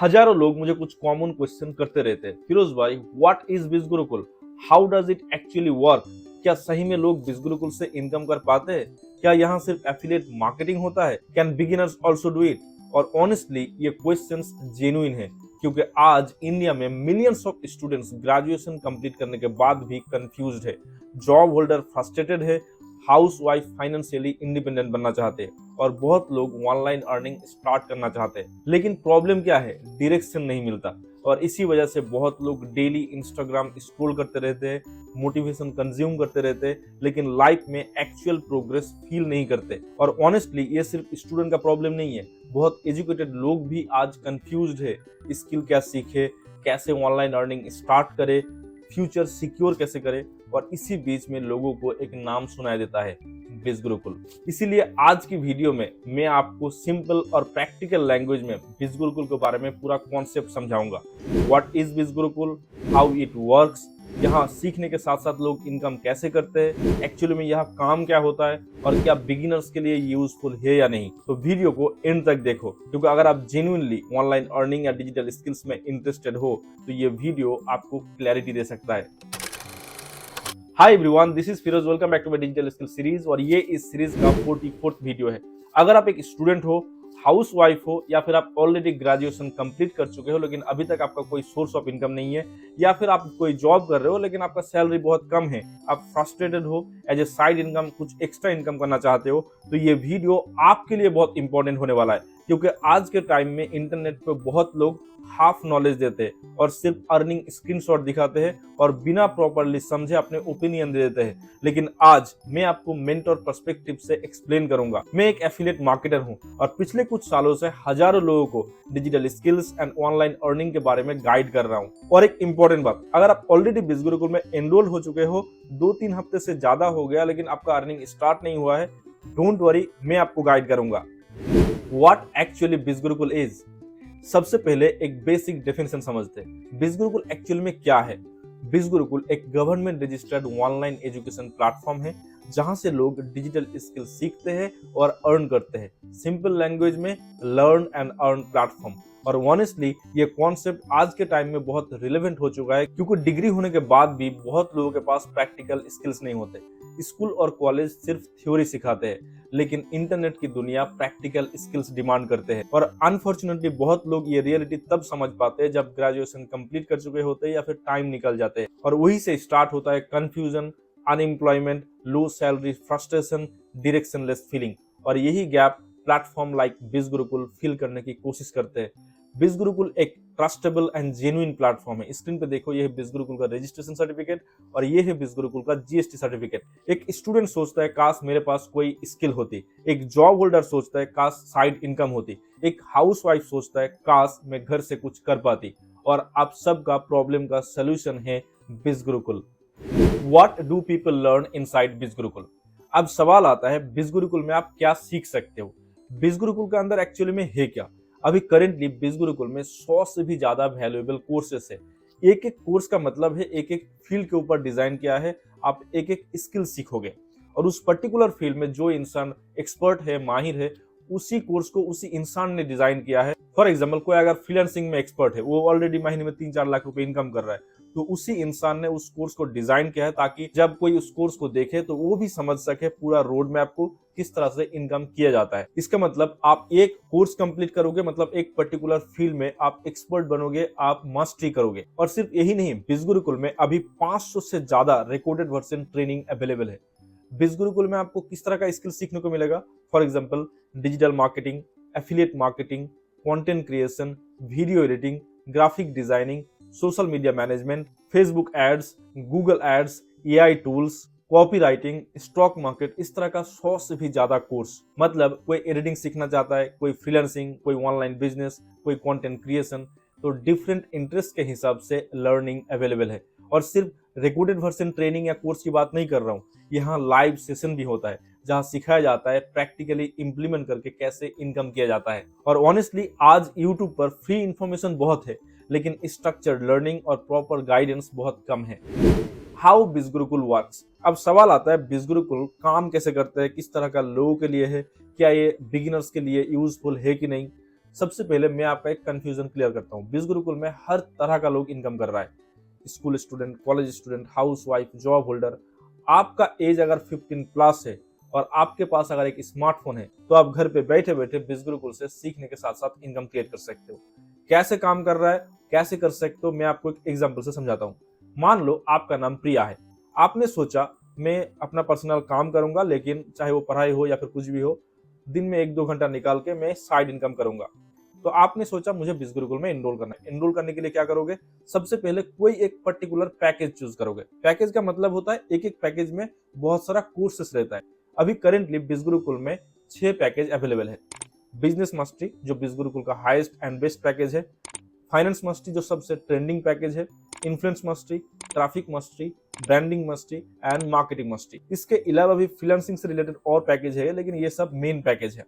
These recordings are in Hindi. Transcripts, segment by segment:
हजारों लोग मुझे कुछ कॉमन क्वेश्चन करते रहते हैं। फिरोज भाई, व्हाट इज बिज Gurukul? How does it actually work? क्या सही में लोग बिज गुरुकुल से इनकम कर पाते हैं? क्या यहाँ सिर्फ एफिलिएट मार्केटिंग होता है? Can beginners also do it? और ऑनेस्टली ये क्वेश्चंस जेन्युइन है, क्योंकि आज इंडिया में millions of students graduation complete करने के बाद भी कंफ्यूज्ड है, जॉब होल्डर फ्रस्ट्रेटेड है, हाउस वाइफ फाइनेंशियली इंडिपेंडेंट बनना चाहते हैं और बहुत लोग ऑनलाइन अर्निंग स्टार्ट करना चाहते हैं। लेकिन प्रॉब्लम क्या है? डायरेक्शन नहीं मिलता और इसी वजह से बहुत लोग डेली इंस्टाग्राम स्क्रॉल करते रहते हैं, मोटिवेशन कंज्यूम करते रहते हैं, लेकिन लाइफ में एक्चुअल प्रोग्रेस फील नहीं करते। और ऑनेस्टली ये सिर्फ स्टूडेंट का प्रॉब्लम नहीं है, बहुत एजुकेटेड लोग भी आज कंफ्यूज्ड है। स्किल क्या सीखे, कैसे ऑनलाइन अर्निंग स्टार्ट करे, फ्यूचर सिक्योर कैसे करे, और इसी बीच में लोगों को एक नाम सुनाई देता है, बिज गुरुकुल। इसीलिए आज की वीडियो में मैं आपको सिंपल और प्रैक्टिकल लैंग्वेज में बिज गुरुकुल के बारे में पूरा कॉन्सेप्ट समझाऊंगा। व्हाट इज बिज गुरुकुल, हाउ इट वर्क्स, यहाँ सीखने के साथ साथ लोग इनकम कैसे करते हैं, एक्चुअली में यहाँ काम क्या होता है, और क्या बिगिनर्स के लिए यूजफुल है या नहीं। तो वीडियो को एंड तक देखो, क्योंकि अगर आप जेन्युइनली ऑनलाइन अर्निंग या डिजिटल स्किल्स में इंटरेस्टेड हो तो ये वीडियो आपको क्लैरिटी दे सकता है। Hi everyone, this is Firoz. Welcome back to my digital skill series, और ये इस सीरीज का 44वां वीडियो है। अगर आप एक स्टूडेंट हो, हाउस वाइफ हो, या फिर आप ऑलरेडी ग्रेजुएशन कंप्लीट कर चुके हो लेकिन अभी तक आपका कोई सोर्स ऑफ इनकम नहीं है, या फिर आप कोई जॉब कर रहे हो लेकिन आपका सैलरी बहुत कम है, आप फ्रस्ट्रेटेड हो, एज ए साइड इनकम कुछ एक्स्ट्रा इनकम करना चाहते हो, तो ये वीडियो आपके लिए बहुत इंपॉर्टेंट होने वाला है। क्योंकि आज के टाइम में इंटरनेट पे बहुत लोग हाफ नॉलेज देते हैं और सिर्फ अर्निंग स्क्रीनशॉट दिखाते हैं और बिना प्रॉपरली समझे अपने ओपिनियन दे देते हैं। लेकिन आज मैं आपको मेंटर पर्सपेक्टिव से एक्सप्लेन करूंगा। मैं एक एफिलिएट मार्केटर हूं और पिछले कुछ सालों से हजारों लोगों को digital skills and online earning के बारे में गाइड कर रहा हूं। और एक इंपॉर्टेंट बात, अगर आप ऑलरेडी बिज गुरुकुल में एनरोल हो चुके हो, 2-3 हफ्ते से ज्यादा हो गया लेकिन आपका अर्निंग स्टार्ट नहीं हुआ है, डोंट वरी, मैं आपको गाइड करूंगा। व्हाट एक्चुअली बिज गुरुकुल इज? सबसे पहले एक बेसिक डेफिनेशन समझते हैं। बिज गुरुकुल एक्चुअली में क्या है? बिज गुरुकुल एक government registered online education platform है जहां से लोग डिजिटल स्किल सीखते हैं और अर्न करते हैं। सिंपल लैंग्वेज में लर्न एंड अर्न प्लेटफॉर्म। और ऑनेस्टली ये कॉन्सेप्ट आज के टाइम में बहुत रिलेवेंट हो चुका है, क्योंकि डिग्री होने के बाद भी बहुत लोगों के पास प्रैक्टिकल स्किल्स नहीं होते। स्कूल और कॉलेज सिर्फ थ्योरी सिखाते हैं, लेकिन इंटरनेट की दुनिया प्रैक्टिकल स्किल्स डिमांड करते हैं। और अनफॉर्चुनेटली बहुत लोग ये रियलिटी तब समझ पाते हैं जब ग्रेजुएशन कंप्लीट कर चुके होते हैं या फिर टाइम निकल जाते हैं, और वही से स्टार्ट होता है कंफ्यूजन, अनएम्प्लॉयमेंट, लो सैलरी, फ्रस्ट्रेशन, डायरेक्शनलेस फीलिंग। और यही गैप प्लेटफॉर्म लाइक बिज गुरुकुल फिल करने की कोशिश करते हैं। बिज गुरुकुल एक ट्रस्टेबल एंड जेन्युइन प्लेटफॉर्म है। स्क्रीन पे देखो, ये है बिज गुरुकुल का रजिस्ट्रेशन सर्टिफिकेट और ये है बिज गुरुकुल का जीएसटी सर्टिफिकेट। एक स्टूडेंट सोचता है काश मेरे पास कोई स्किल होती, एक जॉब होल्डर सोचता है काश साइड इनकम होती, एक हाउस वाइफ सोचता है काश मैं घर से कुछ कर पाती, और आप सबका प्रॉब्लम का सोल्यूशन है बिज Gurukul. What do people learn inside बिज गुरुकुल? अब सवाल आता है, बिज गुरुकुल में आप क्या सीख सकते हो? बिज गुरुकुल के अंदर एक्चुअली में है क्या? अभी करेंटली बिज गुरुकुल में 100 से भी ज्यादा वैल्यूएबल कोर्सेस है। एक एक कोर्स का मतलब है एक एक फील्ड के ऊपर डिजाइन किया है। आप एक एक स्किल सीखोगे और उस पर्टिकुलर फील्ड में जो इंसान एक्सपर्ट है, माहिर है, उसी कोर्स को उसी इंसान ने डिजाइन किया है। फॉर एग्जाम्पल, कोई अगर फ्रीलांसिंग में एक्सपर्ट है, वो ऑलरेडी महीने में 3-4 लाख रुपए इनकम कर रहा है, तो उसी इंसान ने उस कोर्स को डिजाइन किया है ताकि जब कोई उस कोर्स को देखे तो वो भी समझ सके पूरा रोड मैप को किस तरह से इनकम किया जाता है। इसका मतलब आप एक कोर्स कंप्लीट करोगे, मतलब एक पर्टिकुलर फील्ड में आप एक्सपर्ट बनोगे, आप मास्टरी करोगे। और सिर्फ यही नहीं, बिज गुरुकुल में अभी 500 से ज्यादा रिकॉर्डेड वर्जन ट्रेनिंग अवेलेबल है। बिज गुरुकुल में आपको किस तरह का स्किल सीखने को मिलेगा? For example, digital marketing, affiliate marketing, content creation, video editing, graphic designing, social media management, Facebook ads, Google ads, AI tools, copy writing, stock market, इस तरह का 100 से भी ज्यादा कोर्स। मतलब कोई एडिटिंग सीखना चाहता है, कोई फ्रीलांसिंग, कोई ऑनलाइन बिजनेस, कोई कंटेंट क्रिएशन, तो डिफरेंट इंटरेस्ट के हिसाब से लर्निंग अवेलेबल है। और सिर्फ रिकॉर्डेड वर्जन ट्रेनिंग या कोर्स की बात नहीं कर रहा हूँ, यहाँ लाइव सेशन भी होता है जहाँ सिखाया जाता है प्रैक्टिकली इंप्लीमेंट करके कैसे इनकम किया जाता है। और ऑनेस्टली आज यूट्यूब पर फ्री इंफॉर्मेशन बहुत है, लेकिन स्ट्रक्चर्ड लर्निंग और प्रॉपर गाइडेंस बहुत कम है। हाउ बिज गुरुकुल वर्क्स? अब सवाल आता है, बिज गुरुकुल काम कैसे करता है, किस तरह का लोगों के लिए है, क्या ये बिगिनर्स के लिए यूजफुल है कि नहीं? सबसे पहले मैं आपका एक कंफ्यूजन क्लियर करता हूँ। बिज गुरुकुल में हर तरह का लोग इनकम कर रहा है, school student, college student, house wife, job holder. आपका एज अगर 15 प्लस है और आपके पास अगर एक स्मार्टफोन है तो आप घर पे बैठे बैठे बिज गुरुकुल से सीखने के साथ साथ इनकम क्रिएट कर सकते हो। कैसे काम कर रहा है, कैसे कर सकते हो, मैं आपको एक एग्जांपल से समझाता हूँ। मान लो आपका नाम प्रिया है। आपने सोचा मैं अपना पर्सनल काम करूंगा, लेकिन चाहे वो पढ़ाई हो या फिर कुछ भी हो, दिन में 1-2 घंटा निकाल के मैं साइड इनकम करूंगा। तो आपने सोचा मुझे बिज गुरुकुल में एनरोल करना है। एनरोल करने के लिए क्या करोगे? सबसे पहले कोई एक पर्टिकुलर पैकेज चूज करोगे। पैकेज का मतलब होता है एक एक पैकेज में बहुत सारा कोर्सेस रहता है। अभी करेंटली बिज गुरुकुल में 6 पैकेज अवेलेबल है। बिजनेस मास्टरी जो बिज गुरुकुल का हाईएस्ट एंड बेस्ट पैकेज है, फाइनेंस मास्टरी जो सबसे ट्रेंडिंग पैकेज है, influence mastery, traffic mastery, branding mastery and marketing mastery. इसके अलावा भी फ्रीलांसिंग से रिलेटेड और पैकेज है, लेकिन ये सब मेन पैकेज है।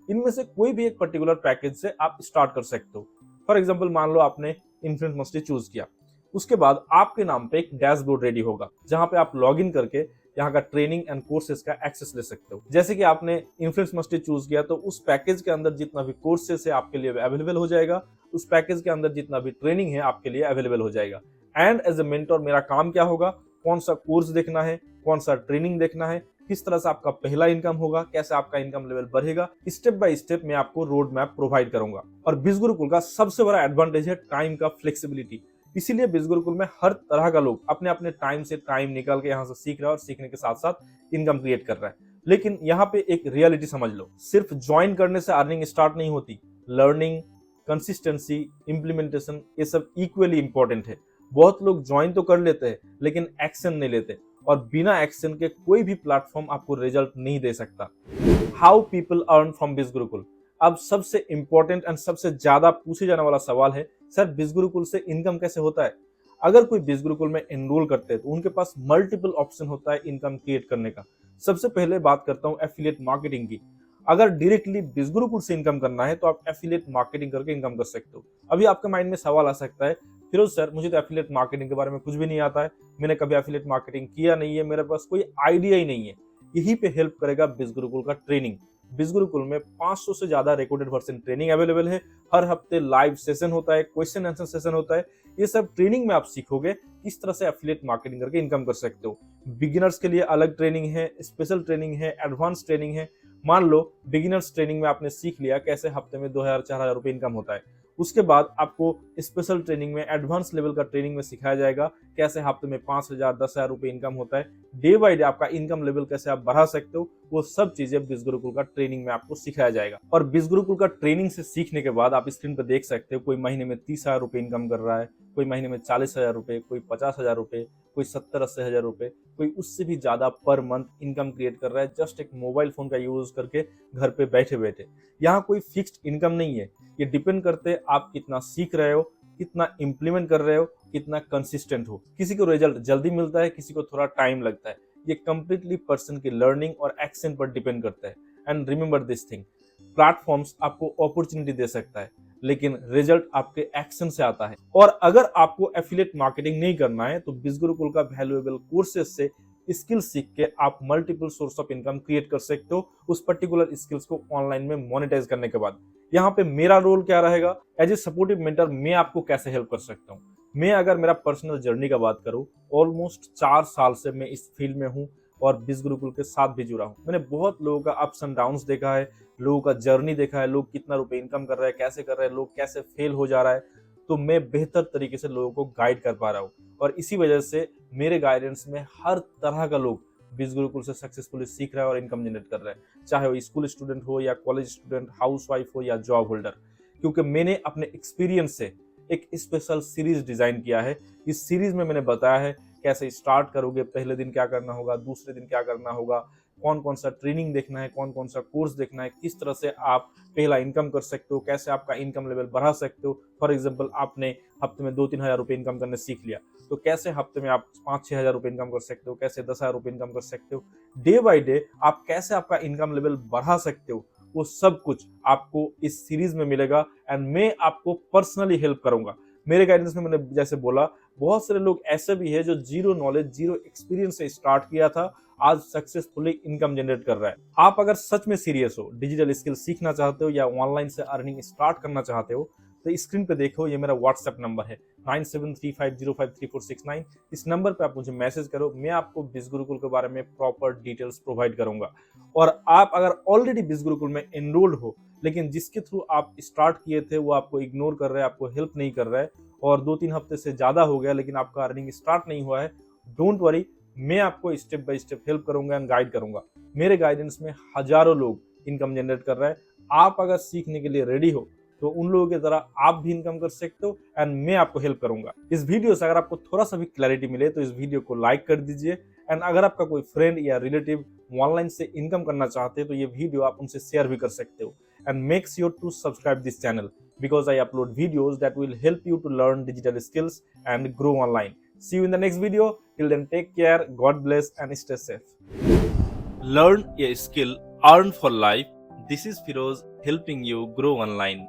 इनमें से कोई भी एक पर्टिकुलर पैकेज से आप स्टार्ट कर सकते हो। फॉर एग्जांपल मान लो आपने इन्फ्लुएंस मास्टरी चूज किया, उसके बाद आपके नाम पे एक डैशबोर्ड रेडी होगा जहां पे आप लॉग इन करके यहाँ का ट्रेनिंग एंड कोर्सेज का एक्सेस ले सकते हो। जैसे कि आपने इन्फ्लुएंस मास्टरी चूज किया तो उस पैकेज के अंदर जितना भी कोर्सेज है आपके लिए अवेलेबल हो जाएगा, उस पैकेज के अंदर जितना भी ट्रेनिंग है आपके लिए अवेलेबल हो जाएगा। एंड एज ए मेंटर मेरा काम क्या होगा, कौन सा कोर्स देखना है, कौन सा ट्रेनिंग देखना है, किस तरह से आपका पहला इनकम होगा, कैसे आपका इनकम लेवल बढ़ेगा, स्टेप बाय स्टेप मैं आपको रोड मैप प्रोवाइड करूंगा। और बिज गुरुकुल का सबसे बड़ा एडवांटेज है टाइम का फ्लेक्सिबिलिटी। इसीलिए बिज गुरुकुल में हर तरह का लोग अपने अपने टाइम से टाइम निकाल के यहाँ से सीख रहा है और सीखने के साथ साथ इनकम क्रिएट कर रहा है। लेकिन यहाँ पे एक रियलिटी समझ लो, सिर्फ ज्वाइन करने से अर्निंग स्टार्ट नहीं होती। लर्निंग, कंसिस्टेंसी, इम्प्लीमेंटेशन, ये सब इक्वली इंपॉर्टेंट है। बहुत लोग ज्वाइन तो कर लेते हैं लेकिन एक्शन नहीं लेते, और बिना एक्शन के कोई भी प्लेटफॉर्म आपको रिजल्ट नहीं दे सकता। हाउ पीपल अर्न फ्रॉम बिज गुरुकुल। अब सबसे इंपॉर्टेंट एंड सबसे ज्यादा पूछे जाने वाला सवाल है, सर बिज गुरुकुल से इनकम कैसे होता है? अगर कोई बिज गुरुकुल में एनरोल करते हैं तो उनके पास मल्टीपल ऑप्शन होता है इनकम क्रिएट करने का। सबसे पहले बात करता हूँ एफिलिएट मार्केटिंग की। अगर डायरेक्टली बिज गुरुकुल से इनकम करना है तो आप एफिलिएट मार्केटिंग करके इनकम कर सकते हो। अभी आपके माइंड में सवाल आ सकता है, फिरोज सर मुझे तो एफिलिएट मार्केटिंग के बारे में कुछ भी नहीं आता है, मैंने कभी एफिलिएट मार्केटिंग किया नहीं है, मेरे पास कोई आइडिया ही नहीं है। यही पे हेल्प करेगा बिज गुरुकुल का ट्रेनिंग। बिज गुरुकुल में 500 से ज्यादा रिकॉर्डेड वर्जन ट्रेनिंग अवेलेबल है। हर हफ्ते लाइव सेशन होता है, क्वेश्चन आंसर सेशन होता है। ये सब ट्रेनिंग में आप सीखोगे किस तरह से एफिलिएट मार्केटिंग करके इनकम कर सकते हो। बिगिनर्स के लिए अलग ट्रेनिंग है, स्पेशल ट्रेनिंग है, एडवांस ट्रेनिंग है। मान लो बिगिनर्स ट्रेनिंग में आपने सीख लिया कैसे हफ्ते में 2000-4000 रुपए इनकम होता है। उसके बाद आपको स्पेशल ट्रेनिंग में, एडवांस लेवल का ट्रेनिंग में सिखाया जाएगा कैसे हफ्ते में 5000, 10,000 रुपए इनकम होता है। डे बाय डे आपका इनकम लेवल कैसे आप बढ़ा सकते हो, वो सब चीजें बिज गुरुकुल का ट्रेनिंग में आपको सिखाया जाएगा। और बिज गुरुकुल का ट्रेनिंग से सीखने के बाद आप स्क्रीन पर देख सकते हो, कोई महीने में 30,000 रुपए इनकम कर रहा है, कोई महीने में 40,000 रुपए, कोई 50,000 रुपए, कोई 70-80 हजार रुपए, कोई उससे भी ज्यादा पर मंथ इनकम क्रिएट कर रहा है जस्ट एक मोबाइल फोन का यूज करके घर पे बैठे बैठे। यहाँ कोई फिक्स्ड इनकम नहीं है, ये डिपेंड करते हैं आप कितना सीख रहे हो, कितना इंप्लीमेंट कर रहे हो, कितना कंसिस्टेंट हो। किसी को रिजल्ट जल्दी मिलता है, किसी को थोड़ा टाइम लगता है। ये कंप्लीटली पर्सन की लर्निंग और एक्शन पर डिपेंड करता है। And remember this thing, platforms आपको अपॉर्चुनिटी दे सकता है लेकिन रिजल्ट आपके एक्शन से आता है। और अगर आपको एफिलिएट मार्केटिंग नहीं करना है तो बिज गुरुकुल का वैल्यूएबल कोर्सेज से स्किल सीख के आप multiple source of income create कर सकते हो, उस पर्टिकुलर स्किल्स को ऑनलाइन में मोनेटाइज करने के बाद। यहाँ पे मेरा रोल क्या रहेगा, एज ए सपोर्टिव मेंटर मैं आपको कैसे हेल्प कर सकता हूँ। मैं अगर मेरा पर्सनल जर्नी का बात करूँ, ऑलमोस्ट 4 साल से मैं इस फील्ड में हूँ और बिज गुरुकुल के साथ भी जुड़ा हूँ। मैंने बहुत लोगों का अप्स एंड डाउन्स देखा है, लोगों का जर्नी देखा है, लोग कितना रुपए इनकम कर रहे हैं, कैसे कर रहे हैं, लोग कैसे फेल हो जा रहा है। तो मैं बेहतर तरीके से लोगों को गाइड कर पा रहा हूँ और इसी वजह से मेरे गाइडेंस में हर तरह का लोग बिज गुरुकुल से सक्सेसफुली सीख रहा है और इनकम जनरेट कर रहा है, चाहे वो स्कूल स्टूडेंट हो या कॉलेज स्टूडेंट, हाउस वाइफ हो या जॉब होल्डर। क्योंकि मैंने अपने एक्सपीरियंस से एक स्पेशल सीरीज डिजाइन किया है। इस सीरीज में मैंने बताया है कैसे स्टार्ट करोगे, पहले दिन क्या करना होगा, दूसरे दिन क्या करना होगा, कौन कौन सा ट्रेनिंग देखना है, कौन कौन सा कोर्स देखना है, किस तरह से आप पहला इनकम कर सकते हो, कैसे आपका इनकम लेवल बढ़ा सकते हो। फॉर एग्जांपल आपने हफ्ते में 2-3 हजार रुपए इनकम करने सीख लिया, तो कैसे हफ्ते में आप 5-6 हजार रुपए इनकम कर सकते हो, कैसे 10,000 रुपए इनकम कर सकते हो। डे बाय डे आप कैसे आपका इनकम लेवल बढ़ा सकते हो, वो सब कुछ आपको इस सीरीज में मिलेगा एंड मैं आपको पर्सनली हेल्प करूंगा। मेरे गाइडेंस में मैंने जैसे बोला, बहुत सारे लोग ऐसे भी है जो जीरो नॉलेज, जीरो एक्सपीरियंस से स्टार्ट किया था आज सक्सेसफुली इनकम जनरेट कर रहा है। आप अगर सच में सीरियस हो, डिजिटल स्किल सीखना चाहते हो या ऑनलाइन से अर्निंग स्टार्ट करना चाहते हो, तो स्क्रीन पे देखो, ये मेरा व्हाट्सएप नंबर है 9735053469। इस नंबर पे आप मुझे मैसेज करो, मैं आपको बिजगुरुकुल के बारे में प्रॉपर डिटेल्स प्रोवाइड करूंगा। और आप अगर ऑलरेडी बिजगुरुकुल में एनरोल्ड हो, लेकिन जिसके थ्रू आप स्टार्ट किए थे वो आपको इग्नोर कर रहा है, आपको हेल्प नहीं कर रहा है, और 2-3 हफ्ते से ज्यादा हो गया लेकिन आपका अर्निंग स्टार्ट नहीं हुआ है, डोंट वरी, मैं आपको स्टेप बाय स्टेप हेल्प करूंगा एंड गाइड करूंगा। मेरे गाइडेंस में हजारों लोग इनकम जनरेट कर रहे हैं। आप अगर सीखने के लिए रेडी हो तो उन लोगों की तरह आप भी इनकम कर सकते हो एंड मैं आपको हेल्प करूंगा। इस वीडियो से अगर आपको थोड़ा सा भी क्लैरिटी मिले तो इस वीडियो को लाइक कर दीजिए, एंड अगर आपका कोई फ्रेंड या रिलेटिव ऑनलाइन से इनकम करना चाहते हैं तो ये वीडियो आप उनसे शेयर भी कर सकते हो। And make sure to subscribe this channel because I upload videos that will help you to learn digital skills and grow online. See you in the next video. Till then, take care, God bless, and stay safe. Learn a skill, earn for life. This is Firoz helping you grow online.